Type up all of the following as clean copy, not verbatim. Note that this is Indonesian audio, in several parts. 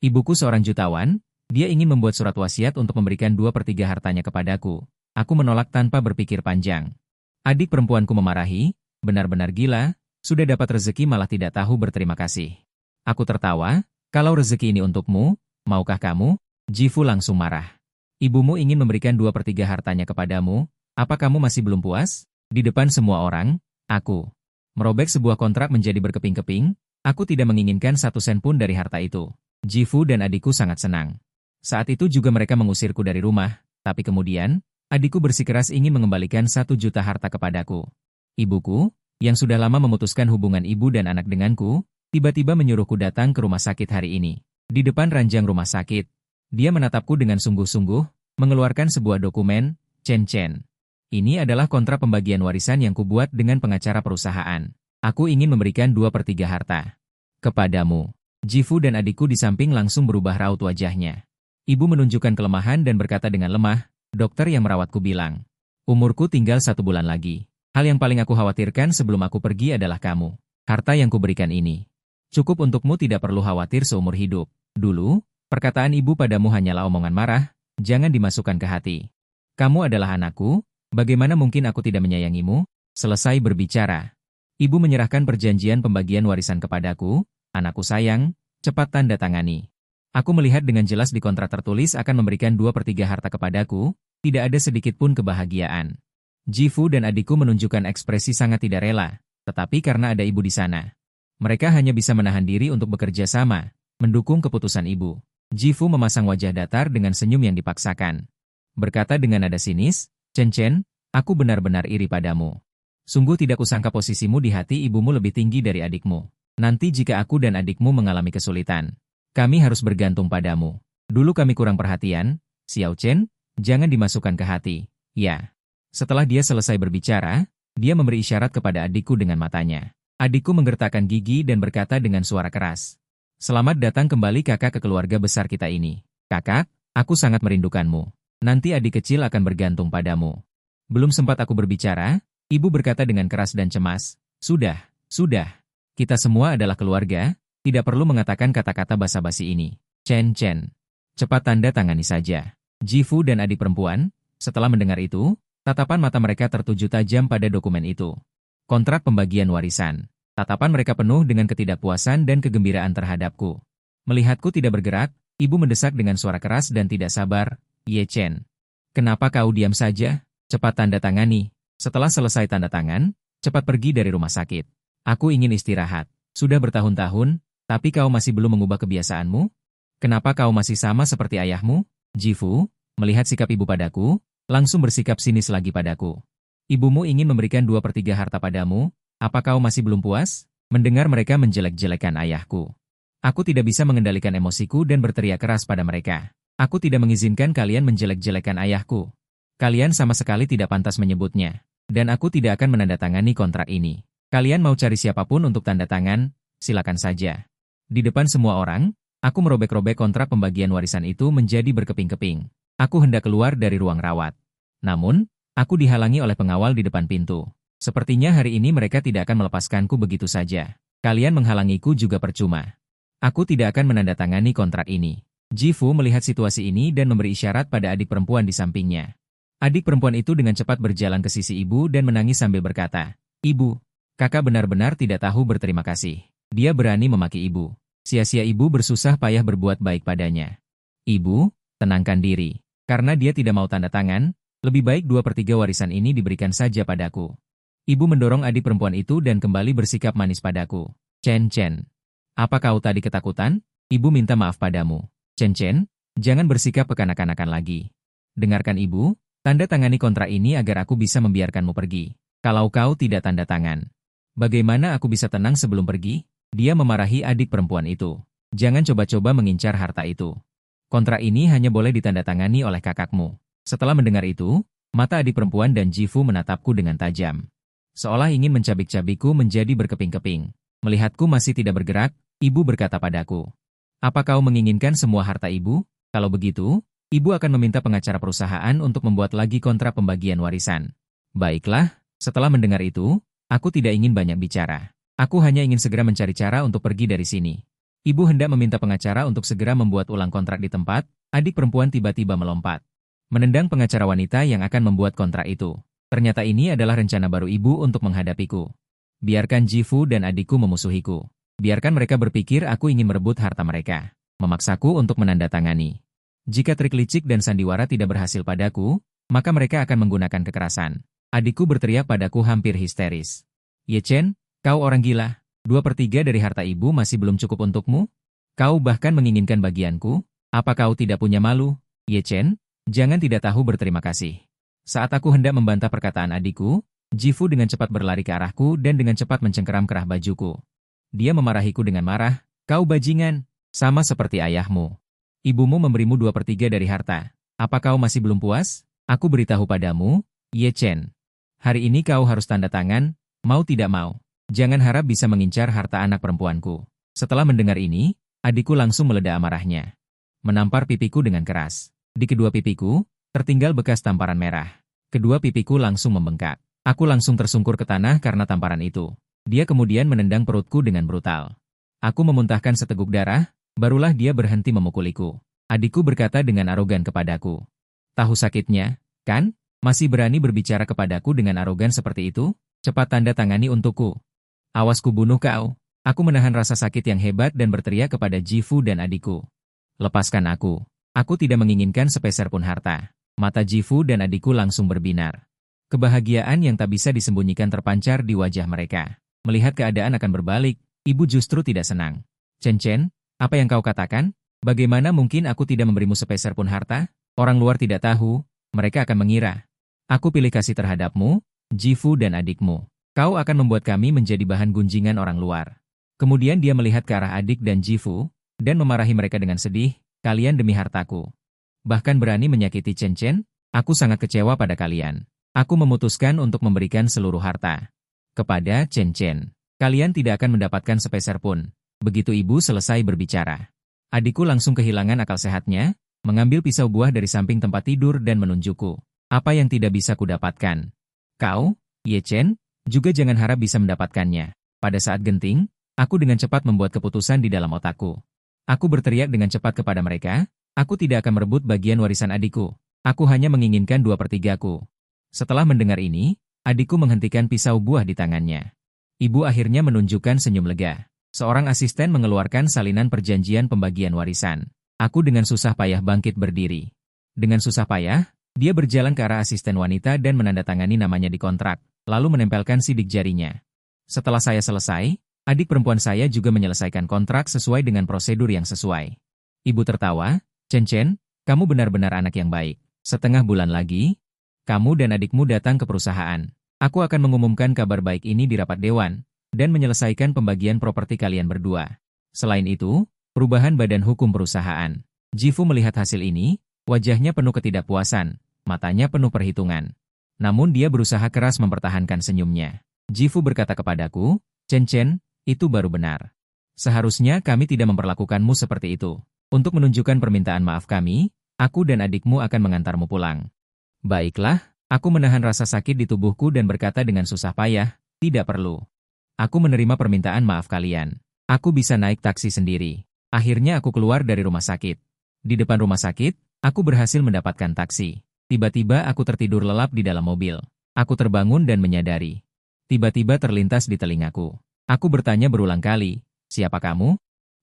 Ibuku seorang jutawan, dia ingin membuat surat wasiat untuk memberikan 2/3 hartanya kepadaku. Aku menolak tanpa berpikir panjang. Adik perempuanku memarahi, benar-benar gila, sudah dapat rezeki malah tidak tahu berterima kasih. Aku tertawa, kalau rezeki ini untukmu, maukah kamu? Jifu langsung marah. Ibumu ingin memberikan 2/3 hartanya kepadamu, apa kamu masih belum puas? Di depan semua orang, aku merobek sebuah kontrak menjadi berkeping-keping, aku tidak menginginkan 1 sen pun dari harta itu. Jifu dan adikku sangat senang. Saat itu juga mereka mengusirku dari rumah, tapi kemudian, adikku bersikeras ingin mengembalikan 1 juta harta kepadaku. Ibuku, yang sudah lama memutuskan hubungan ibu dan anak denganku, tiba-tiba menyuruhku datang ke rumah sakit hari ini. Di depan ranjang rumah sakit, dia menatapku dengan sungguh-sungguh, mengeluarkan sebuah dokumen, Chen. Ini adalah kontrak pembagian warisan yang kubuat dengan pengacara perusahaan. Aku ingin memberikan 2/3 harta kepadamu. Jifu dan adikku di samping langsung berubah raut wajahnya. Ibu menunjukkan kelemahan dan berkata dengan lemah, dokter yang merawatku bilang, umurku tinggal 1 bulan lagi. Hal yang paling aku khawatirkan sebelum aku pergi adalah kamu. Harta yang kuberikan ini cukup untukmu, tidak perlu khawatir seumur hidup. Dulu, perkataan ibu padamu hanyalah omongan marah, jangan dimasukkan ke hati. Kamu adalah anakku, bagaimana mungkin aku tidak menyayangimu? Selesai berbicara, ibu menyerahkan perjanjian pembagian warisan kepadaku, anakku sayang, cepat tanda tangani. Aku melihat dengan jelas di kontrak tertulis akan memberikan 2/3 harta kepadaku, tidak ada sedikit pun kebahagiaan. Jifu dan adikku menunjukkan ekspresi sangat tidak rela, tetapi karena ada ibu di sana, mereka hanya bisa menahan diri untuk bekerja sama, mendukung keputusan ibu. Jifu memasang wajah datar dengan senyum yang dipaksakan. Berkata dengan nada sinis, Chen, aku benar-benar iri padamu. Sungguh tidak kusangka posisimu di hati ibumu lebih tinggi dari adikmu. Nanti jika aku dan adikmu mengalami kesulitan, kami harus bergantung padamu. Dulu kami kurang perhatian, Xiao Chen, jangan dimasukkan ke hati. Ya. Setelah dia selesai berbicara, dia memberi isyarat kepada adikku dengan matanya. Adikku menggertakkan gigi dan berkata dengan suara keras, selamat datang kembali kakak ke keluarga besar kita ini. Kakak, aku sangat merindukanmu. Nanti adik kecil akan bergantung padamu. Belum sempat aku berbicara, ibu berkata dengan keras dan cemas, sudah. Kita semua adalah keluarga, tidak perlu mengatakan kata-kata basa-basi ini. Chen, cepat tanda tangani saja. Jifu dan adik perempuan, setelah mendengar itu, tatapan mata mereka tertuju tajam pada dokumen itu. Kontrak pembagian warisan. Tatapan mereka penuh dengan ketidakpuasan dan kegembiraan terhadapku. Melihatku tidak bergerak, ibu mendesak dengan suara keras dan tidak sabar, Ye Chen, kenapa kau diam saja? Cepat tanda tangani. Setelah selesai tanda tangan, cepat pergi dari rumah sakit. Aku ingin istirahat. Sudah bertahun-tahun, tapi kau masih belum mengubah kebiasaanmu? Kenapa kau masih sama seperti ayahmu? Jifu, melihat sikap ibu padaku, langsung bersikap sinis lagi padaku. Ibumu ingin memberikan 2/3 harta padamu, apa kau masih belum puas? Mendengar mereka menjelek-jelekan ayahku. Aku tidak bisa mengendalikan emosiku dan berteriak keras pada mereka. Aku tidak mengizinkan kalian menjelek-jelekan ayahku. Kalian sama sekali tidak pantas menyebutnya. Dan aku tidak akan menandatangani kontrak ini. Kalian mau cari siapapun untuk tanda tangan, silakan saja. Di depan semua orang, aku merobek-robek kontrak pembagian warisan itu menjadi berkeping-keping. Aku hendak keluar dari ruang rawat. Namun, aku dihalangi oleh pengawal di depan pintu. Sepertinya hari ini mereka tidak akan melepaskanku begitu saja. Kalian menghalangiku juga percuma. Aku tidak akan menandatangani kontrak ini. Jifu melihat situasi ini dan memberi isyarat pada adik perempuan di sampingnya. Adik perempuan itu dengan cepat berjalan ke sisi ibu dan menangis sambil berkata, Ibu, kakak benar-benar tidak tahu berterima kasih. Dia berani memaki ibu. Sia-sia ibu bersusah payah berbuat baik padanya. Ibu, tenangkan diri. Karena dia tidak mau tanda tangan, lebih baik 2/3 warisan ini diberikan saja padaku. Ibu mendorong adik perempuan itu dan kembali bersikap manis padaku. Chen, apa kau tadi ketakutan? Ibu minta maaf padamu. Chen, jangan bersikap kekanak-kanakan lagi. Dengarkan ibu, tanda tangani kontrak ini agar aku bisa membiarkanmu pergi. Kalau kau tidak tanda tangan, bagaimana aku bisa tenang sebelum pergi? Dia memarahi adik perempuan itu. Jangan coba-coba mengincar harta itu. Kontrak ini hanya boleh ditandatangani oleh kakakmu. Setelah mendengar itu, mata adik perempuan dan Jifu menatapku dengan tajam. Seolah ingin mencabik-cabikku menjadi berkeping-keping. Melihatku masih tidak bergerak, ibu berkata padaku, apa kau menginginkan semua harta ibu? Kalau begitu, ibu akan meminta pengacara perusahaan untuk membuat lagi kontrak pembagian warisan. Baiklah, setelah mendengar itu, aku tidak ingin banyak bicara. Aku hanya ingin segera mencari cara untuk pergi dari sini. Ibu hendak meminta pengacara untuk segera membuat ulang kontrak di tempat, adik perempuan tiba-tiba melompat. Menendang pengacara wanita yang akan membuat kontrak itu. Ternyata ini adalah rencana baru ibu untuk menghadapiku. Biarkan Jifu dan adikku memusuhiku. Biarkan mereka berpikir aku ingin merebut harta mereka. Memaksaku untuk menandatangani. Jika trik licik dan sandiwara tidak berhasil padaku, maka mereka akan menggunakan kekerasan. Adikku berteriak padaku hampir histeris. Ye Chen, kau orang gila. 2/3 dari harta ibu masih belum cukup untukmu? Kau bahkan menginginkan bagianku? Apa kau tidak punya malu? Ye Chen, jangan tidak tahu berterima kasih. Saat aku hendak membantah perkataan adikku, Jifu dengan cepat berlari ke arahku dan dengan cepat mencengkeram kerah bajuku. Dia memarahiku dengan marah, kau bajingan, sama seperti ayahmu. Ibumu memberimu 2/3 dari harta. Apa kau masih belum puas? Aku beritahu padamu, Ye Chen. Hari ini kau harus tanda tangan, mau tidak mau. Jangan harap bisa mengincar harta anak perempuanku. Setelah mendengar ini, adikku langsung meledak amarahnya. Menampar pipiku dengan keras. Di kedua pipiku, tertinggal bekas tamparan merah. Kedua pipiku langsung membengkak. Aku langsung tersungkur ke tanah karena tamparan itu. Dia kemudian menendang perutku dengan brutal. Aku memuntahkan seteguk darah, barulah dia berhenti memukuliku. Adikku berkata dengan arogan kepadaku. Tahu sakitnya, kan? Masih berani berbicara kepadaku dengan arogan seperti itu? Cepat tanda tangani untukku. Awas ku bunuh kau. Aku menahan rasa sakit yang hebat dan berteriak kepada Jifu dan adikku. Lepaskan aku. Aku tidak menginginkan sepeser pun harta. Mata Jifu dan adikku langsung berbinar. Kebahagiaan yang tak bisa disembunyikan terpancar di wajah mereka. Melihat keadaan akan berbalik, ibu justru tidak senang. Chen, apa yang kau katakan? Bagaimana mungkin aku tidak memberimu sepeser pun harta? Orang luar tidak tahu, mereka akan mengira. Aku pilih kasih terhadapmu, Jifu dan adikmu. Kau akan membuat kami menjadi bahan gunjingan orang luar. Kemudian dia melihat ke arah adik dan Jifu, dan memarahi mereka dengan sedih, kalian demi hartaku. Bahkan berani menyakiti Chen, aku sangat kecewa pada kalian. Aku memutuskan untuk memberikan seluruh harta. Kepada Chen, kalian tidak akan mendapatkan sepeser pun. Begitu ibu selesai berbicara. Adikku langsung kehilangan akal sehatnya, mengambil pisau buah dari samping tempat tidur dan menunjukku. Apa yang tidak bisa kudapatkan? Kau, Ye Chen, juga jangan harap bisa mendapatkannya. Pada saat genting, aku dengan cepat membuat keputusan di dalam otakku. Aku berteriak dengan cepat kepada mereka, aku tidak akan merebut bagian warisan adikku. Aku hanya menginginkan 2/3-ku. Setelah mendengar ini, adikku menghentikan pisau buah di tangannya. Ibu akhirnya menunjukkan senyum lega. Seorang asisten mengeluarkan salinan perjanjian pembagian warisan. Aku dengan susah payah bangkit berdiri. Dengan susah payah, dia berjalan ke arah asisten wanita dan menandatangani namanya di kontrak. Lalu menempelkan sidik jarinya. Setelah saya selesai, adik perempuan saya juga menyelesaikan kontrak sesuai dengan prosedur yang sesuai. Ibu tertawa, Chen, kamu benar-benar anak yang baik. Setengah bulan lagi, kamu dan adikmu datang ke perusahaan. Aku akan mengumumkan kabar baik ini di rapat dewan, dan menyelesaikan pembagian properti kalian berdua. Selain itu, perubahan badan hukum perusahaan. Jifu melihat hasil ini, wajahnya penuh ketidakpuasan, matanya penuh perhitungan. Namun dia berusaha keras mempertahankan senyumnya. Jifu berkata kepadaku, Chen, itu baru benar. Seharusnya kami tidak memperlakukanmu seperti itu. Untuk menunjukkan permintaan maaf kami, aku dan adikmu akan mengantarmu pulang. Baiklah, aku menahan rasa sakit di tubuhku dan berkata dengan susah payah, tidak perlu. Aku menerima permintaan maaf kalian. Aku bisa naik taksi sendiri. Akhirnya aku keluar dari rumah sakit. Di depan rumah sakit, aku berhasil mendapatkan taksi. Tiba-tiba aku tertidur lelap di dalam mobil. Aku terbangun dan menyadari. Tiba-tiba terlintas di telingaku. Aku bertanya berulang kali, siapa kamu?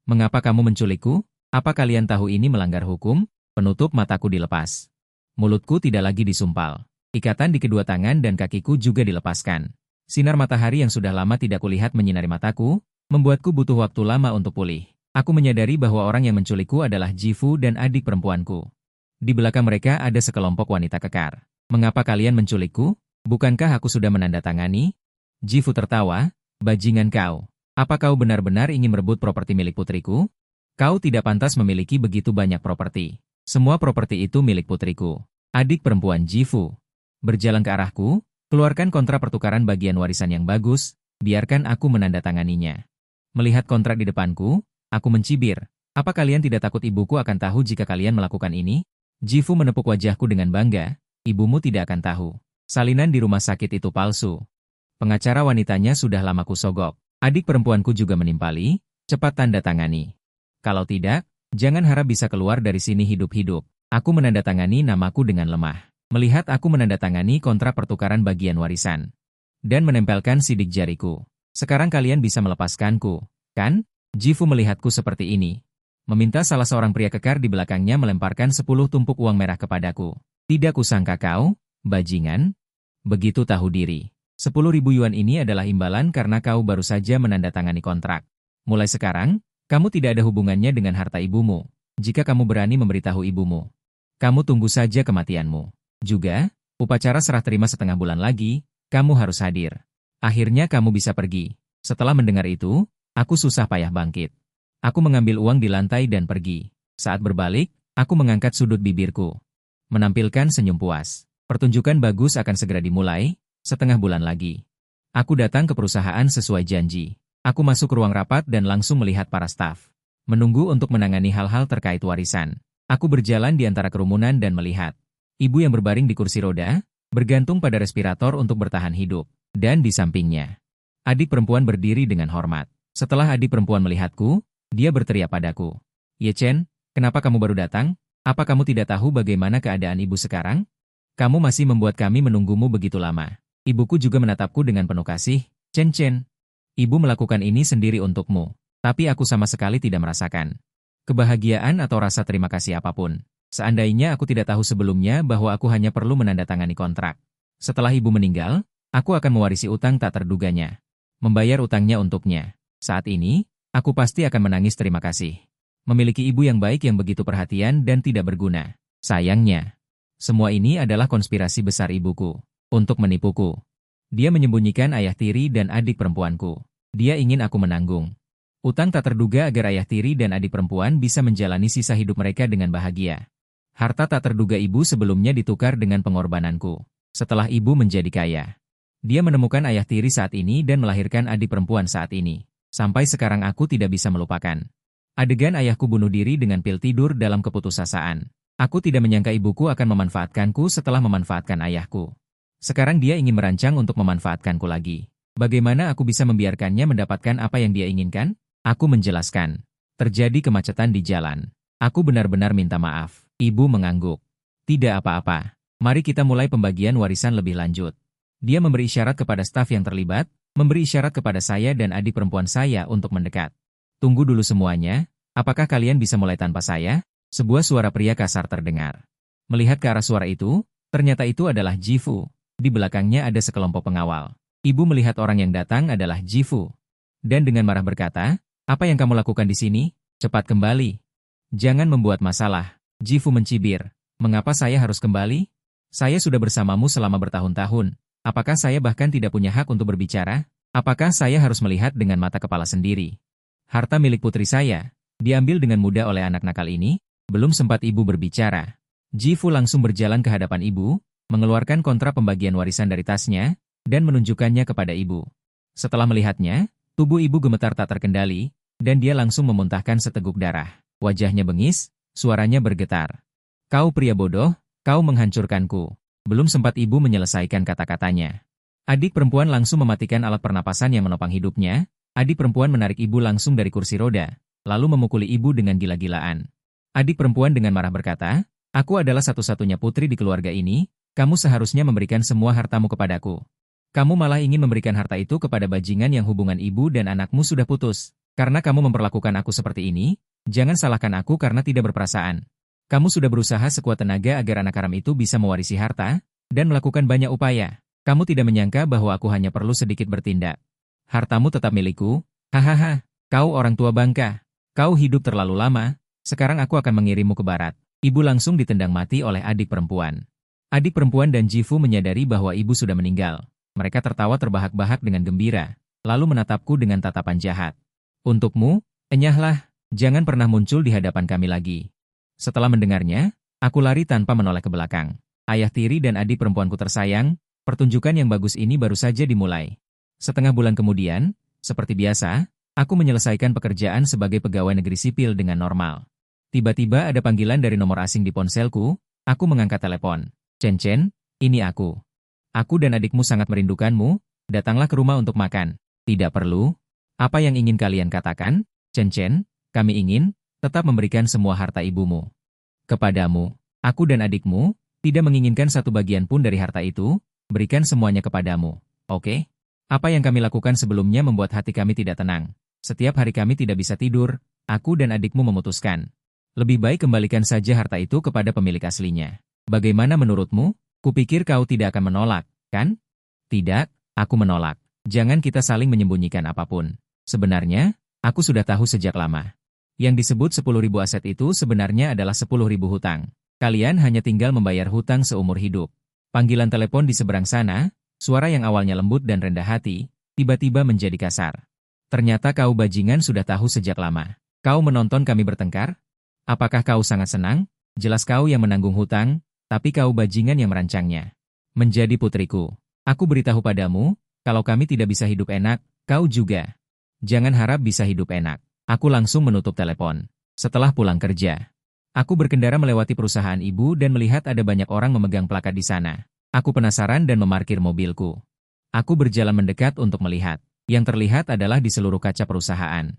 Mengapa kamu menculikku? Apa kalian tahu ini melanggar hukum? Penutup mataku dilepas. Mulutku tidak lagi disumpal. Ikatan di kedua tangan dan kakiku juga dilepaskan. Sinar matahari yang sudah lama tidak kulihat menyinari mataku, membuatku butuh waktu lama untuk pulih. Aku menyadari bahwa orang yang menculikku adalah Jifu dan adik perempuanku. Di belakang mereka ada sekelompok wanita kekar. Mengapa kalian menculikku? Bukankah aku sudah menandatangani? Jifu tertawa, bajingan kau. Apa kau benar-benar ingin merebut properti milik putriku? Kau tidak pantas memiliki begitu banyak properti. Semua properti itu milik putriku. Adik perempuan Jifu. Berjalan ke arahku, keluarkan kontrak pertukaran bagian warisan yang bagus, biarkan aku menandatanganinya. Melihat kontrak di depanku, aku mencibir. Apa kalian tidak takut ibuku akan tahu jika kalian melakukan ini? Jifu menepuk wajahku dengan bangga, ibumu tidak akan tahu. Salinan di rumah sakit itu palsu. Pengacara wanitanya sudah lama kusogok. Adik perempuanku juga menimpali, cepat tanda tangani. Kalau tidak, jangan harap bisa keluar dari sini hidup-hidup. Aku menandatangani namaku dengan lemah. Melihat aku menandatangani kontrak pertukaran bagian warisan. Dan menempelkan sidik jariku. Sekarang kalian bisa melepaskanku, kan? Jifu melihatku seperti ini. Meminta salah seorang pria kekar di belakangnya melemparkan 10 tumpuk uang merah kepadaku. Tidak kusangka kau, bajingan, begitu tahu diri. 10.000 yuan ini adalah imbalan karena kau baru saja menandatangani kontrak. Mulai sekarang, kamu tidak ada hubungannya dengan harta ibumu. Jika kamu berani memberitahu ibumu, kamu tunggu saja kematianmu. Juga, upacara serah terima setengah bulan lagi, kamu harus hadir. Akhirnya kamu bisa pergi. Setelah mendengar itu, aku susah payah bangkit. Aku mengambil uang di lantai dan pergi. Saat berbalik, aku mengangkat sudut bibirku. Menampilkan senyum puas. Pertunjukan bagus akan segera dimulai, setengah bulan lagi. Aku datang ke perusahaan sesuai janji. Aku masuk ruang rapat dan langsung melihat para staf. Menunggu untuk menangani hal-hal terkait warisan. Aku berjalan di antara kerumunan dan melihat. Ibu yang berbaring di kursi roda, bergantung pada respirator untuk bertahan hidup. Dan di sampingnya, adik perempuan berdiri dengan hormat. Setelah adik perempuan melihatku, dia berteriak padaku. Ye Chen, kenapa kamu baru datang? Apa kamu tidak tahu bagaimana keadaan ibu sekarang? Kamu masih membuat kami menunggumu begitu lama. Ibuku juga menatapku dengan penuh kasih. Chen Chen, ibu melakukan ini sendiri untukmu. Tapi aku sama sekali tidak merasakan kebahagiaan atau rasa terima kasih apapun. Seandainya aku tidak tahu sebelumnya bahwa aku hanya perlu menandatangani kontrak. Setelah ibu meninggal, aku akan mewarisi utang tak terduganya. Membayar utangnya untuknya. Saat ini, aku pasti akan menangis terima kasih. Memiliki ibu yang baik yang begitu perhatian dan tidak berguna. Sayangnya, semua ini adalah konspirasi besar ibuku. Untuk menipuku. Dia menyembunyikan ayah tiri dan adik perempuanku. Dia ingin aku menanggung utang tak terduga agar ayah tiri dan adik perempuan bisa menjalani sisa hidup mereka dengan bahagia. Harta tak terduga ibu sebelumnya ditukar dengan pengorbananku. Setelah ibu menjadi kaya, dia menemukan ayah tiri saat ini dan melahirkan adik perempuan saat ini. Sampai sekarang aku tidak bisa melupakan adegan ayahku bunuh diri dengan pil tidur dalam keputusasaan. Aku tidak menyangka ibuku akan memanfaatkanku setelah memanfaatkan ayahku. Sekarang dia ingin merancang untuk memanfaatkanku lagi. Bagaimana aku bisa membiarkannya mendapatkan apa yang dia inginkan? Aku menjelaskan. Terjadi kemacetan di jalan. Aku benar-benar minta maaf. Ibu mengangguk. Tidak apa-apa. Mari kita mulai pembagian warisan lebih lanjut. Dia memberi isyarat kepada staf yang terlibat, memberi isyarat kepada saya dan adik perempuan saya untuk mendekat. Tunggu dulu semuanya, apakah kalian bisa mulai tanpa saya? Sebuah suara pria kasar terdengar. Melihat ke arah suara itu, ternyata itu adalah Jifu. Di belakangnya ada sekelompok pengawal. Ibu melihat orang yang datang adalah Jifu. Dan dengan marah berkata, apa yang kamu lakukan di sini? Cepat kembali. Jangan membuat masalah. Jifu mencibir. Mengapa saya harus kembali? Saya sudah bersamamu selama bertahun-tahun. Apakah saya bahkan tidak punya hak untuk berbicara? Apakah saya harus melihat dengan mata kepala sendiri? Harta milik putri saya, diambil dengan mudah oleh anak nakal ini, belum sempat ibu berbicara. Jifu langsung berjalan ke hadapan ibu, mengeluarkan kontrak pembagian warisan dari tasnya, dan menunjukkannya kepada ibu. Setelah melihatnya, tubuh ibu gemetar tak terkendali, dan dia langsung memuntahkan seteguk darah. Wajahnya bengis, suaranya bergetar. Kau pria bodoh, kau menghancurkanku. Belum sempat ibu menyelesaikan kata-katanya. Adik perempuan langsung mematikan alat pernapasan yang menopang hidupnya. Adik perempuan menarik ibu langsung dari kursi roda, lalu memukuli ibu dengan gila-gilaan. Adik perempuan dengan marah berkata, aku adalah satu-satunya putri di keluarga ini, kamu seharusnya memberikan semua hartamu kepadaku. Kamu malah ingin memberikan harta itu kepada bajingan yang hubungan ibu dan anakmu sudah putus. Karena kamu memperlakukan aku seperti ini, jangan salahkan aku karena tidak berperasaan. Kamu sudah berusaha sekuat tenaga agar anak haram itu bisa mewarisi harta, dan melakukan banyak upaya. Kamu tidak menyangka bahwa aku hanya perlu sedikit bertindak. Hartamu tetap milikku, hahaha, kau orang tua bangka. Kau hidup terlalu lama, sekarang aku akan mengirimmu ke barat. Ibu langsung ditendang mati oleh adik perempuan. Adik perempuan dan Jifu menyadari bahwa ibu sudah meninggal. Mereka tertawa terbahak-bahak dengan gembira, lalu menatapku dengan tatapan jahat. Untukmu, enyahlah, jangan pernah muncul di hadapan kami lagi. Setelah mendengarnya, aku lari tanpa menoleh ke belakang. Ayah tiri dan adik perempuanku tersayang, pertunjukan yang bagus ini baru saja dimulai. Setengah bulan kemudian, seperti biasa, aku menyelesaikan pekerjaan sebagai pegawai negeri sipil dengan normal. Tiba-tiba ada panggilan dari nomor asing di ponselku, aku mengangkat telepon. Chen Chen, ini aku. Aku dan adikmu sangat merindukanmu, datanglah ke rumah untuk makan. Tidak perlu. Apa yang ingin kalian katakan? Chen Chen, kami ingin, tetap memberikan semua harta ibumu. Kepadamu, aku dan adikmu, tidak menginginkan satu bagian pun dari harta itu, berikan semuanya kepadamu, oke? Apa yang kami lakukan sebelumnya membuat hati kami tidak tenang. Setiap hari kami tidak bisa tidur, aku dan adikmu memutuskan. Lebih baik kembalikan saja harta itu kepada pemilik aslinya. Bagaimana menurutmu? Kupikir kau tidak akan menolak, kan? Tidak, aku menolak. Jangan kita saling menyembunyikan apapun. Sebenarnya, aku sudah tahu sejak lama. Yang disebut 10.000 aset itu sebenarnya adalah 10.000 hutang. Kalian hanya tinggal membayar hutang seumur hidup. Panggilan telepon di seberang sana, suara yang awalnya lembut dan rendah hati, tiba-tiba menjadi kasar. Ternyata kau bajingan sudah tahu sejak lama. Kau menonton kami bertengkar? Apakah kau sangat senang? Jelas kau yang menanggung hutang, tapi kau bajingan yang merancangnya. Menjadi putriku. Aku beritahu padamu, kalau kami tidak bisa hidup enak, kau juga. Jangan harap bisa hidup enak. Aku langsung menutup telepon. Setelah pulang kerja, aku berkendara melewati perusahaan ibu dan melihat ada banyak orang memegang plakat di sana. Aku penasaran dan memarkir mobilku. Aku berjalan mendekat untuk melihat. Yang terlihat adalah di seluruh kaca perusahaan.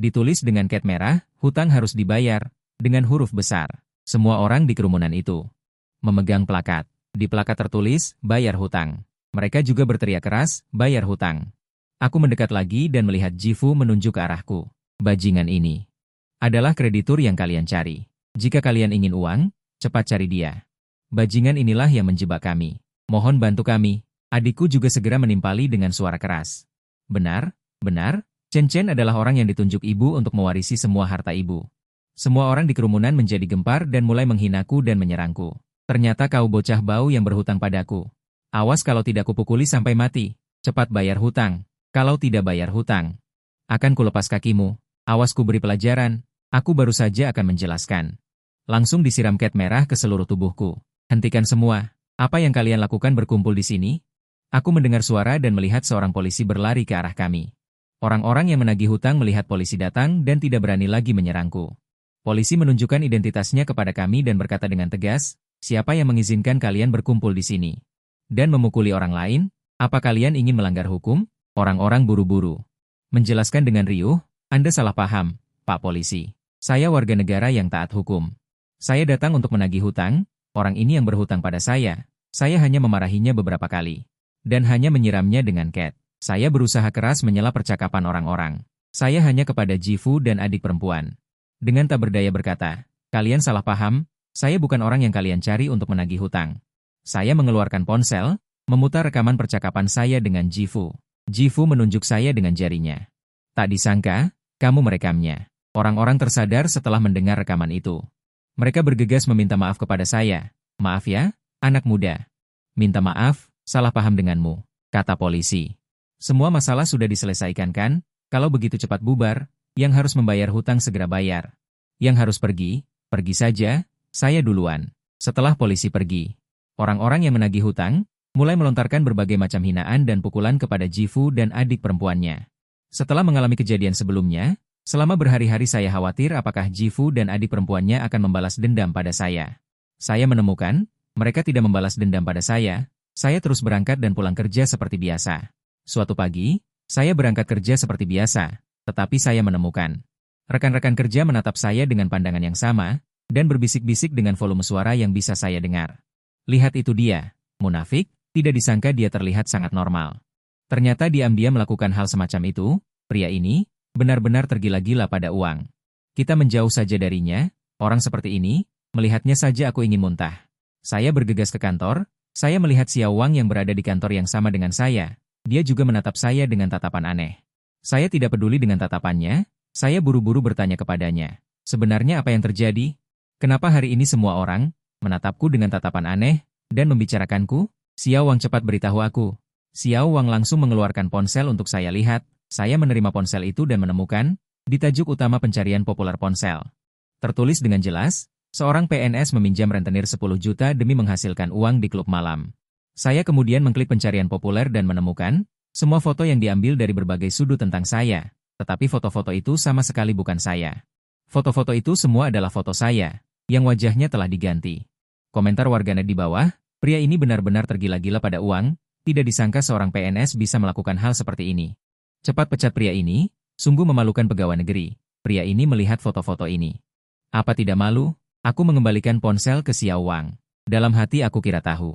Ditulis dengan cat merah, hutang harus dibayar, dengan huruf besar. Semua orang di kerumunan itu memegang plakat. Di plakat tertulis, bayar hutang. Mereka juga berteriak keras, bayar hutang. Aku mendekat lagi dan melihat Jifu menunjuk ke arahku. Bajingan ini adalah kreditur yang kalian cari. Jika kalian ingin uang, cepat cari dia. Bajingan inilah yang menjebak kami. Mohon bantu kami. Adikku juga segera menimpali dengan suara keras. Benar, benar, Chen Chen adalah orang yang ditunjuk ibu untuk mewarisi semua harta ibu. Semua orang di kerumunan menjadi gempar dan mulai menghinaku dan menyerangku. Ternyata kau bocah bau yang berhutang padaku. Awas kalau tidak kupukuli sampai mati. Cepat bayar hutang. Kalau tidak bayar hutang, akan kulepas kakimu. Awas ku beri pelajaran. Aku baru saja akan menjelaskan. Langsung disiram cat merah ke seluruh tubuhku. Hentikan semua. Apa yang kalian lakukan berkumpul di sini? Aku mendengar suara dan melihat seorang polisi berlari ke arah kami. Orang-orang yang menagih hutang melihat polisi datang dan tidak berani lagi menyerangku. Polisi menunjukkan identitasnya kepada kami dan berkata dengan tegas, siapa yang mengizinkan kalian berkumpul di sini? Dan memukuli orang lain? Apa kalian ingin melanggar hukum? Orang-orang buru-buru menjelaskan dengan riuh, Anda salah paham, Pak Polisi. Saya warga negara yang taat hukum. Saya datang untuk menagih hutang, orang ini yang berhutang pada saya. Saya hanya memarahinya beberapa kali. Dan hanya menyiramnya dengan cat. Saya berusaha keras menyela percakapan orang-orang. Saya hanya kepada Jifu dan adik perempuan. Dengan tak berdaya berkata, kalian salah paham, saya bukan orang yang kalian cari untuk menagih hutang. Saya mengeluarkan ponsel, memutar rekaman percakapan saya dengan Jifu. Jifu menunjuk saya dengan jarinya. Tak disangka, kamu merekamnya. Orang-orang tersadar setelah mendengar rekaman itu. Mereka bergegas meminta maaf kepada saya. Maaf ya, anak muda. Minta maaf, salah paham denganmu, kata polisi. Semua masalah sudah diselesaikan kan? Kalau begitu cepat bubar, yang harus membayar hutang segera bayar. Yang harus pergi, pergi saja, saya duluan. Setelah polisi pergi, orang-orang yang menagih hutang mulai melontarkan berbagai macam hinaan dan pukulan kepada Jifu dan adik perempuannya. Setelah mengalami kejadian sebelumnya, selama berhari-hari saya khawatir apakah Jifu dan adik perempuannya akan membalas dendam pada saya. Saya menemukan, mereka tidak membalas dendam pada saya terus berangkat dan pulang kerja seperti biasa. Suatu pagi, saya berangkat kerja seperti biasa, tetapi saya menemukan rekan-rekan kerja menatap saya dengan pandangan yang sama, dan berbisik-bisik dengan volume suara yang bisa saya dengar. Lihat itu dia, munafik. Tidak disangka dia terlihat sangat normal. Ternyata diam-diam melakukan hal semacam itu, pria ini benar-benar tergila-gila pada uang. Kita menjauh saja darinya, orang seperti ini, melihatnya saja aku ingin muntah. Saya bergegas ke kantor, saya melihat Xiao Wang yang berada di kantor yang sama dengan saya. Dia juga menatap saya dengan tatapan aneh. Saya tidak peduli dengan tatapannya, saya buru-buru bertanya kepadanya. Sebenarnya apa yang terjadi? Kenapa hari ini semua orang menatapku dengan tatapan aneh dan membicarakanku? Xiao Wang cepat beritahu aku. Xiao Wang langsung mengeluarkan ponsel untuk saya lihat. Saya menerima ponsel itu dan menemukan, di tajuk utama pencarian populer ponsel. Tertulis dengan jelas, seorang PNS meminjam rentenir 10 juta demi menghasilkan uang di klub malam. Saya kemudian mengklik pencarian populer dan menemukan, semua foto yang diambil dari berbagai sudut tentang saya. Tetapi foto-foto itu sama sekali bukan saya. Foto-foto itu semua adalah foto saya, yang wajahnya telah diganti. Komentar warganet di bawah, pria ini benar-benar tergila-gila pada uang, tidak disangka seorang PNS bisa melakukan hal seperti ini. Cepat pecat pria ini, sungguh memalukan pegawai negeri. Pria ini melihat foto-foto ini. Apa tidak malu? Aku mengembalikan ponsel ke Xiao Wang. Dalam hati aku kira tahu.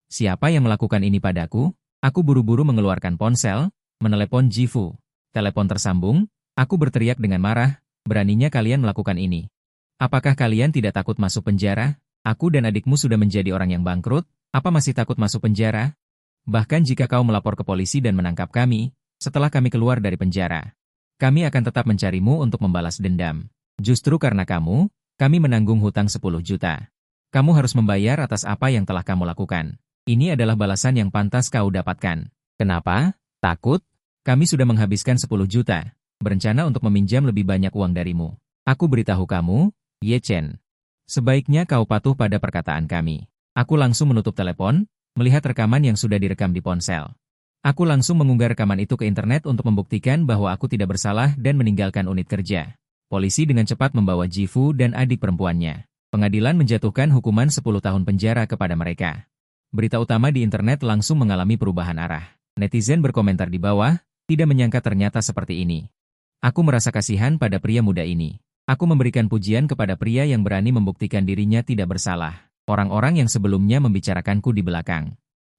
Siapa yang melakukan ini padaku? Aku buru-buru mengeluarkan ponsel, menelepon Jifu. Telepon tersambung, aku berteriak dengan marah, beraninya kalian melakukan ini. Apakah kalian tidak takut masuk penjara? Aku dan adikmu sudah menjadi orang yang bangkrut, apa masih takut masuk penjara? Bahkan jika kau melapor ke polisi dan menangkap kami, setelah kami keluar dari penjara, kami akan tetap mencarimu untuk membalas dendam. Justru karena kamu, kami menanggung hutang 10 juta. Kamu harus membayar atas apa yang telah kamu lakukan. Ini adalah balasan yang pantas kau dapatkan. Kenapa? Takut? Kami sudah menghabiskan 10 juta, berencana untuk meminjam lebih banyak uang darimu. Aku beritahu kamu, Ye Chen. Sebaiknya kau patuh pada perkataan kami. Aku langsung menutup telepon, melihat rekaman yang sudah direkam di ponsel. Aku langsung mengunggah rekaman itu ke internet untuk membuktikan bahwa aku tidak bersalah dan meninggalkan unit kerja. Polisi dengan cepat membawa Jifu dan adik perempuannya. Pengadilan menjatuhkan hukuman 10 tahun penjara kepada mereka. Berita utama di internet langsung mengalami perubahan arah. Netizen berkomentar di bawah, tidak menyangka ternyata seperti ini. Aku merasa kasihan pada pria muda ini. Aku memberikan pujian kepada pria yang berani membuktikan dirinya tidak bersalah. Orang-orang yang sebelumnya membicarakanku di belakang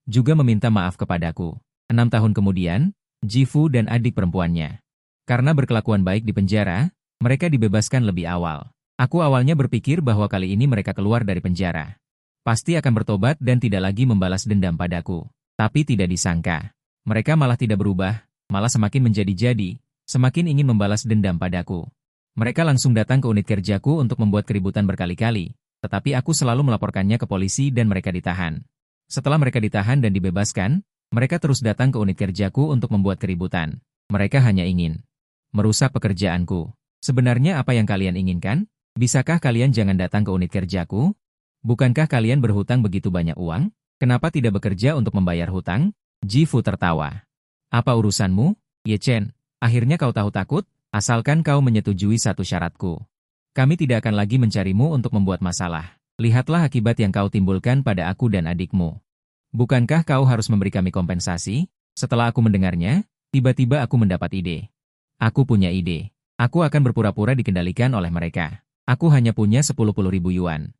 juga meminta maaf kepadaku. 6 tahun kemudian, Jifu dan adik perempuannya. Karena berkelakuan baik di penjara, mereka dibebaskan lebih awal. Aku awalnya berpikir bahwa kali ini mereka keluar dari penjara pasti akan bertobat dan tidak lagi membalas dendam padaku. Tapi tidak disangka, mereka malah tidak berubah, malah semakin menjadi-jadi, semakin ingin membalas dendam padaku. Mereka langsung datang ke unit kerjaku untuk membuat keributan berkali-kali, tetapi aku selalu melaporkannya ke polisi dan mereka ditahan. Setelah mereka ditahan dan dibebaskan, mereka terus datang ke unit kerjaku untuk membuat keributan. Mereka hanya ingin merusak pekerjaanku. Sebenarnya apa yang kalian inginkan? Bisakah kalian jangan datang ke unit kerjaku? Bukankah kalian berhutang begitu banyak uang? Kenapa tidak bekerja untuk membayar hutang? Jifu tertawa. Apa urusanmu, Ye Chen? Akhirnya kau tahu takut? Asalkan kau menyetujui satu syaratku. Kami tidak akan lagi mencarimu untuk membuat masalah. Lihatlah akibat yang kau timbulkan pada aku dan adikmu. Bukankah kau harus memberi kami kompensasi? Setelah aku mendengarnya, tiba-tiba aku mendapat ide. Aku punya ide. Aku akan berpura-pura dikendalikan oleh mereka. Aku hanya punya 10.000 yuan.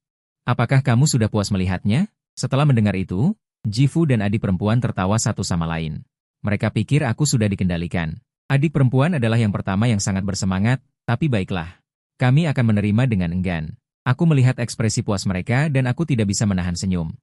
Apakah kamu sudah puas melihatnya? Setelah mendengar itu, Jifu dan adik perempuan tertawa satu sama lain. Mereka pikir aku sudah dikendalikan. Adik perempuan adalah yang pertama yang sangat bersemangat, tapi baiklah. Kami akan menerima dengan enggan. Aku melihat ekspresi puas mereka dan aku tidak bisa menahan senyum.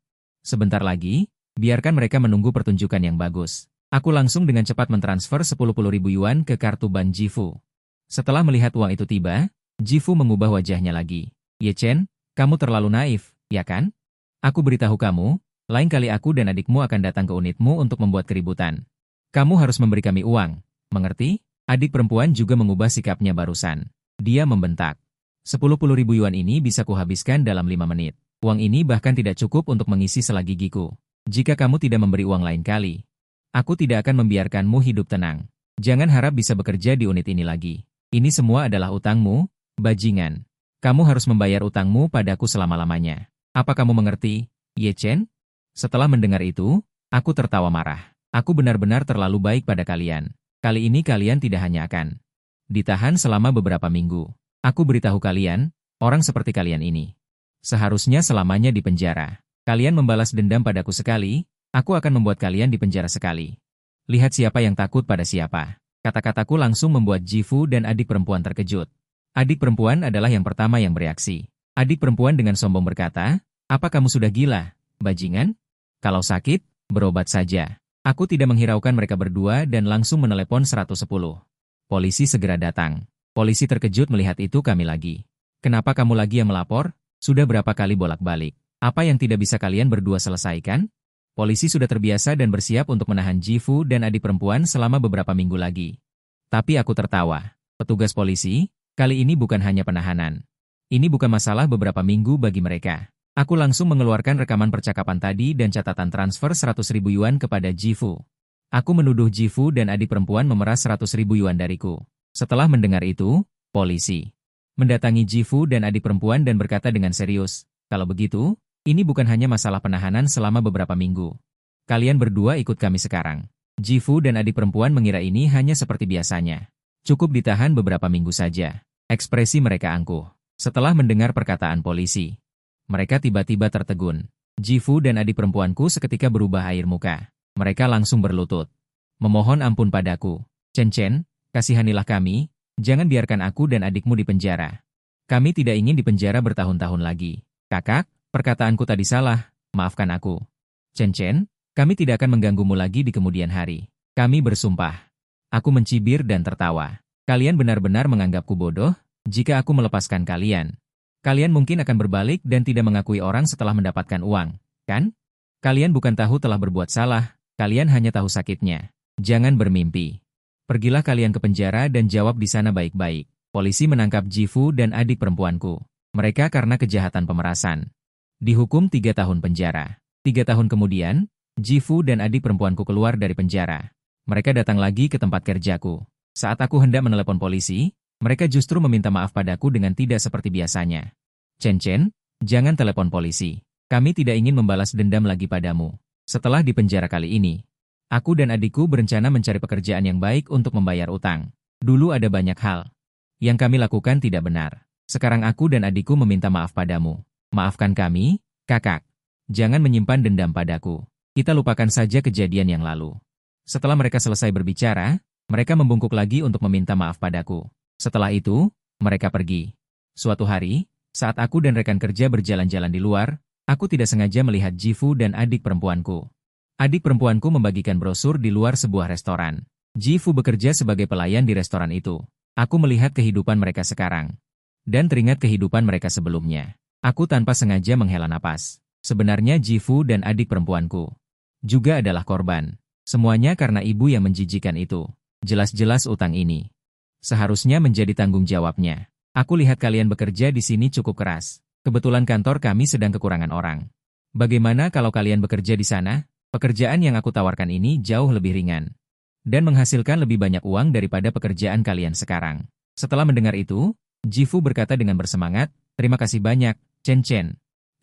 Sebentar lagi, biarkan mereka menunggu pertunjukan yang bagus. Aku langsung dengan cepat mentransfer 10.000 yuan ke kartu bank Jifu. Setelah melihat uang itu tiba, Jifu mengubah wajahnya lagi. Ye Chen, kamu terlalu naif, ya kan? Aku beritahu kamu, lain kali aku dan adikmu akan datang ke unitmu untuk membuat keributan. Kamu harus memberi kami uang. Mengerti? Adik perempuan juga mengubah sikapnya barusan. Dia membentak. 10.000 yuan ini bisa kuhabiskan dalam 5 menit. Uang ini bahkan tidak cukup untuk mengisi sela gigiku. Jika kamu tidak memberi uang lain kali, aku tidak akan membiarkanmu hidup tenang. Jangan harap bisa bekerja di unit ini lagi. Ini semua adalah utangmu, bajingan. Kamu harus membayar utangmu padaku selama-lamanya. Apa kamu mengerti, Ye Chen? Setelah mendengar itu, aku tertawa marah. Aku benar-benar terlalu baik pada kalian. Kali ini kalian tidak hanya akan ditahan selama beberapa minggu. Aku beritahu kalian, orang seperti kalian ini seharusnya selamanya di penjara. Kalian membalas dendam padaku sekali, aku akan membuat kalian di penjara sekali. Lihat siapa yang takut pada siapa. Kata-kataku langsung membuat Jifu dan adik perempuan terkejut. Adik perempuan adalah yang pertama yang bereaksi. Adik perempuan dengan sombong berkata, "Apa kamu sudah gila, bajingan? Kalau sakit, berobat saja." Aku tidak menghiraukan mereka berdua dan langsung menelepon 110. Polisi segera datang. Polisi terkejut melihat itu kami lagi. Kenapa kamu lagi yang melapor? Sudah berapa kali bolak-balik? Apa yang tidak bisa kalian berdua selesaikan? Polisi sudah terbiasa dan bersiap untuk menahan Jifu dan adik perempuan selama beberapa minggu lagi. Tapi aku tertawa. Petugas polisi, kali ini bukan hanya penahanan. Ini bukan masalah beberapa minggu bagi mereka. Aku langsung mengeluarkan rekaman percakapan tadi dan catatan transfer 100.000 yuan kepada Jifu. Aku menuduh Jifu dan adik perempuan memeras 100.000 yuan dariku. Setelah mendengar itu, polisi mendatangi Jifu dan adik perempuan dan berkata dengan serius, "Kalau begitu, ini bukan hanya masalah penahanan selama beberapa minggu. Kalian berdua ikut kami sekarang." Jifu dan adik perempuan mengira ini hanya seperti biasanya. Cukup ditahan beberapa minggu saja. Ekspresi mereka angkuh. Setelah mendengar perkataan polisi, mereka tiba-tiba tertegun. Jifu dan adik perempuanku seketika berubah air muka. Mereka langsung berlutut. Memohon ampun padaku. Chen, kasihanilah kami, jangan biarkan aku dan adikmu di penjara. Kami tidak ingin di penjara bertahun-tahun lagi. Kakak, perkataanku tadi salah, maafkan aku. Chen, kami tidak akan mengganggumu lagi di kemudian hari. Kami bersumpah. Aku mencibir dan tertawa. Kalian benar-benar menganggapku bodoh? Jika aku melepaskan kalian, kalian mungkin akan berbalik dan tidak mengakui orang setelah mendapatkan uang, kan? Kalian bukan tahu telah berbuat salah, kalian hanya tahu sakitnya. Jangan bermimpi. Pergilah kalian ke penjara dan jawab di sana baik-baik. Polisi menangkap Jifu dan adik perempuanku. Mereka karena kejahatan pemerasan. Dihukum 3 tahun penjara. 3 tahun kemudian, Jifu dan adik perempuanku keluar dari penjara. Mereka datang lagi ke tempat kerjaku. Saat aku hendak menelepon polisi, mereka justru meminta maaf padaku dengan tidak seperti biasanya. Chen, jangan telepon polisi. Kami tidak ingin membalas dendam lagi padamu. Setelah di penjara kali ini, aku dan adikku berencana mencari pekerjaan yang baik untuk membayar utang. Dulu ada banyak hal yang kami lakukan tidak benar. Sekarang aku dan adikku meminta maaf padamu. Maafkan kami, kakak. Jangan menyimpan dendam padaku. Kita lupakan saja kejadian yang lalu. Setelah mereka selesai berbicara, mereka membungkuk lagi untuk meminta maaf padaku. Setelah itu, mereka pergi. Suatu hari, saat aku dan rekan kerja berjalan-jalan di luar, aku tidak sengaja melihat Jifu dan adik perempuanku. Adik perempuanku membagikan brosur di luar sebuah restoran. Jifu bekerja sebagai pelayan di restoran itu. Aku melihat kehidupan mereka sekarang. Dan teringat kehidupan mereka sebelumnya. Aku tanpa sengaja menghela napas. Sebenarnya Jifu dan adik perempuanku juga adalah korban. Semuanya karena ibu yang menjijikan itu. Jelas-jelas utang ini seharusnya menjadi tanggung jawabnya. Aku lihat kalian bekerja di sini cukup keras. Kebetulan kantor kami sedang kekurangan orang. Bagaimana kalau kalian bekerja di sana? Pekerjaan yang aku tawarkan ini jauh lebih ringan dan menghasilkan lebih banyak uang daripada pekerjaan kalian sekarang. Setelah mendengar itu, Jifu berkata dengan bersemangat, terima kasih banyak, Chen.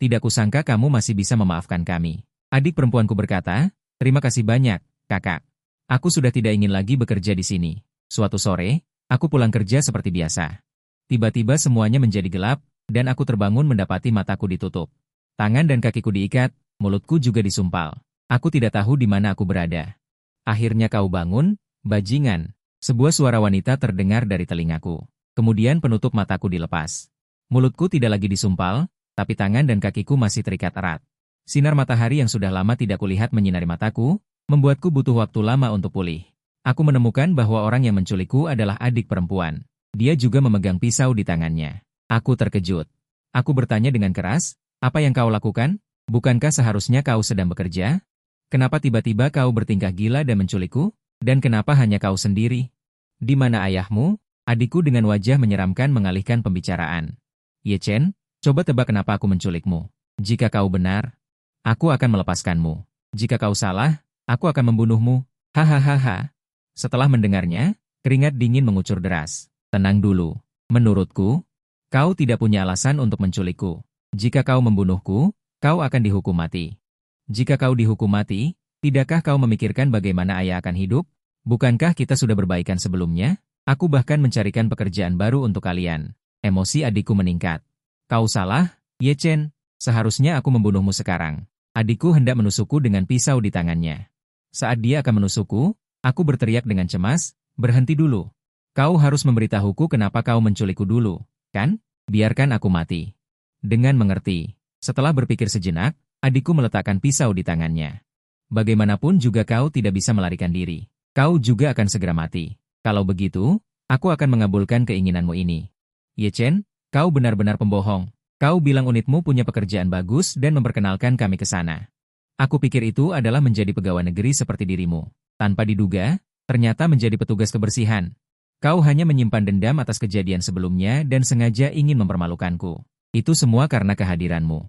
Tidak kusangka kamu masih bisa memaafkan kami. Adik perempuanku berkata, terima kasih banyak, kakak. Aku sudah tidak ingin lagi bekerja di sini. Suatu sore, aku pulang kerja seperti biasa. Tiba-tiba semuanya menjadi gelap, dan aku terbangun mendapati mataku ditutup. Tangan dan kakiku diikat, mulutku juga disumpal. Aku tidak tahu di mana aku berada. Akhirnya kau bangun, bajingan. Sebuah suara wanita terdengar dari telingaku. Kemudian penutup mataku dilepas. Mulutku tidak lagi disumpal, tapi tangan dan kakiku masih terikat erat. Sinar matahari yang sudah lama tidak kulihat menyinari mataku, membuatku butuh waktu lama untuk pulih. Aku menemukan bahwa orang yang menculikku adalah adik perempuan. Dia juga memegang pisau di tangannya. Aku terkejut. Aku bertanya dengan keras, apa yang kau lakukan? Bukankah seharusnya kau sedang bekerja? Kenapa tiba-tiba kau bertingkah gila dan menculikku? Dan kenapa hanya kau sendiri? Di mana ayahmu? Adikku dengan wajah menyeramkan mengalihkan pembicaraan. Ye Chen, coba tebak kenapa aku menculikmu. Jika kau benar, aku akan melepaskanmu. Jika kau salah, aku akan membunuhmu. Hahaha. Setelah mendengarnya, keringat dingin mengucur deras. Tenang dulu. Menurutku, kau tidak punya alasan untuk menculikku. Jika kau membunuhku, kau akan dihukum mati. Jika kau dihukum mati, tidakkah kau memikirkan bagaimana ayah akan hidup? Bukankah kita sudah berbaikan sebelumnya? Aku bahkan mencarikan pekerjaan baru untuk kalian. Emosi adikku meningkat. Kau salah, Ye Chen. Seharusnya aku membunuhmu sekarang. Adikku hendak menusukku dengan pisau di tangannya. Saat dia akan menusukku, aku berteriak dengan cemas, berhenti dulu. Kau harus memberitahuku kenapa kau menculikku dulu, kan? Biarkan aku mati. Dengan mengerti. Setelah berpikir sejenak, adikku meletakkan pisau di tangannya. Bagaimanapun juga kau tidak bisa melarikan diri. Kau juga akan segera mati. Kalau begitu, aku akan mengabulkan keinginanmu ini. Ye Chen, kau benar-benar pembohong. Kau bilang unitmu punya pekerjaan bagus dan memperkenalkan kami ke sana. Aku pikir itu adalah menjadi pegawai negeri seperti dirimu. Tanpa diduga, ternyata menjadi petugas kebersihan. Kau hanya menyimpan dendam atas kejadian sebelumnya dan sengaja ingin mempermalukanku. Itu semua karena kehadiranmu.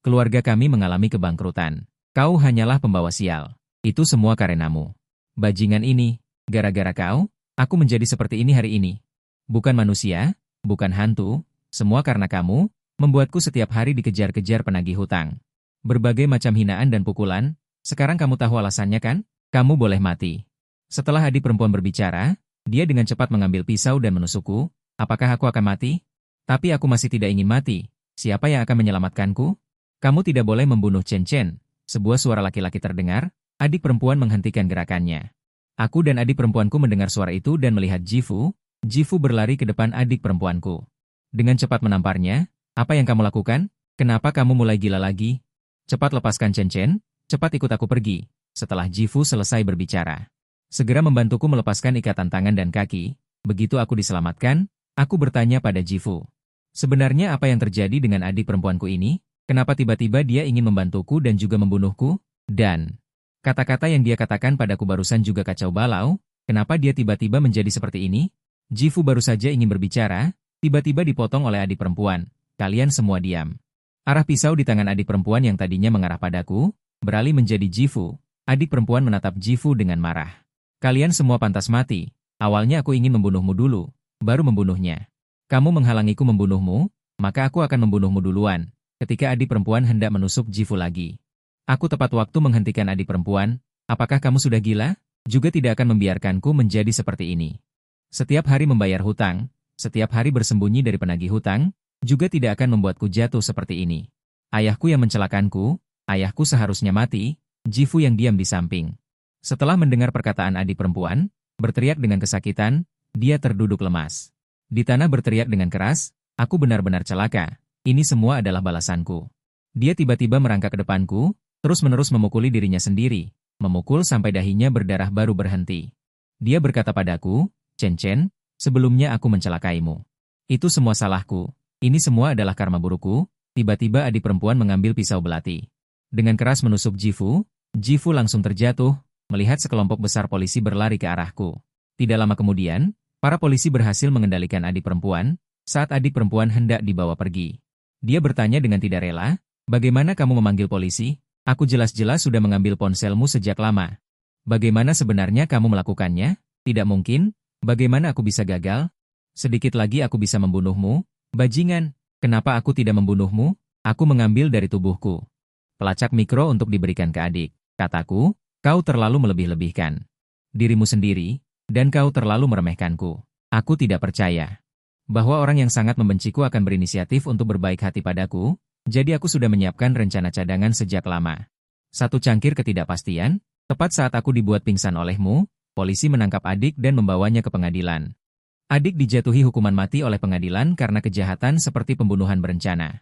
Keluarga kami mengalami kebangkrutan. Kau hanyalah pembawa sial. Itu semua karenamu. Bajingan ini, gara-gara kau, aku menjadi seperti ini hari ini. Bukan manusia, bukan hantu, semua karena kamu, membuatku setiap hari dikejar-kejar penagih hutang. Berbagai macam hinaan dan pukulan, sekarang kamu tahu alasannya kan? Kamu boleh mati. Setelah adik perempuan berbicara, dia dengan cepat mengambil pisau dan menusukku. Apakah aku akan mati? Tapi aku masih tidak ingin mati. Siapa yang akan menyelamatkanku? Kamu tidak boleh membunuh Chen Chen. Sebuah suara laki-laki terdengar, adik perempuan menghentikan gerakannya. Aku dan adik perempuanku mendengar suara itu dan melihat Jifu. Jifu berlari ke depan adik perempuanku. Dengan cepat menamparnya. Apa yang kamu lakukan? Kenapa kamu mulai gila lagi? Cepat lepaskan Chen Chen, cepat ikut aku pergi. Setelah Jifu selesai berbicara. Segera membantuku melepaskan ikatan tangan dan kaki. Begitu aku diselamatkan, aku bertanya pada Jifu. Sebenarnya apa yang terjadi dengan adik perempuanku ini? Kenapa tiba-tiba dia ingin membantuku dan juga membunuhku? Dan kata-kata yang dia katakan padaku barusan juga kacau balau. Kenapa dia tiba-tiba menjadi seperti ini? Jifu baru saja ingin berbicara, tiba-tiba dipotong oleh adik perempuan. Kalian semua diam. Arah pisau di tangan adik perempuan yang tadinya mengarah padaku, beralih menjadi Jifu. Adik perempuan menatap Jifu dengan marah. Kalian semua pantas mati. Awalnya aku ingin membunuhmu dulu, baru membunuhnya. Kamu menghalangiku membunuhmu, maka aku akan membunuhmu duluan. Ketika adik perempuan hendak menusuk Jifu lagi. Aku tepat waktu menghentikan adik perempuan. Apakah kamu sudah gila? Juga tidak akan membiarkanku menjadi seperti ini. Setiap hari membayar hutang, setiap hari bersembunyi dari penagih hutang, juga tidak akan membuatku jatuh seperti ini. Ayahku yang mencelakanku, ayahku seharusnya mati. Jifu yang diam di samping. Setelah mendengar perkataan adik perempuan, berteriak dengan kesakitan, dia terduduk lemas. Di tanah berteriak dengan keras, aku benar-benar celaka. Ini semua adalah balasanku. Dia tiba-tiba merangkak ke depanku, terus-menerus memukuli dirinya sendiri, memukul sampai dahinya berdarah baru berhenti. Dia berkata padaku, Chen Chen, sebelumnya aku mencelakaimu. Itu semua salahku. Ini semua adalah karma burukku. Tiba-tiba adik perempuan mengambil pisau belati. Dengan keras menusuk Jifu, Jifu langsung terjatuh, melihat sekelompok besar polisi berlari ke arahku. Tidak lama kemudian, para polisi berhasil mengendalikan adik perempuan, saat adik perempuan hendak dibawa pergi. Dia bertanya dengan tidak rela, bagaimana kamu memanggil polisi? Aku jelas-jelas sudah mengambil ponselmu sejak lama. Bagaimana sebenarnya kamu melakukannya? Tidak mungkin, bagaimana aku bisa gagal? Sedikit lagi aku bisa membunuhmu, bajingan. Kenapa aku tidak membunuhmu? Aku mengambil dari tubuhku. Pelacak mikro untuk diberikan ke adik. Kataku, kau terlalu melebih-lebihkan dirimu sendiri, dan kau terlalu meremehkanku. Aku tidak percaya bahwa orang yang sangat membenciku akan berinisiatif untuk berbaik hati padaku, jadi aku sudah menyiapkan rencana cadangan sejak lama. Satu cangkir ketidakpastian, tepat saat aku dibuat pingsan olehmu, polisi menangkap adik dan membawanya ke pengadilan. Adik dijatuhi hukuman mati oleh pengadilan karena kejahatan seperti pembunuhan berencana.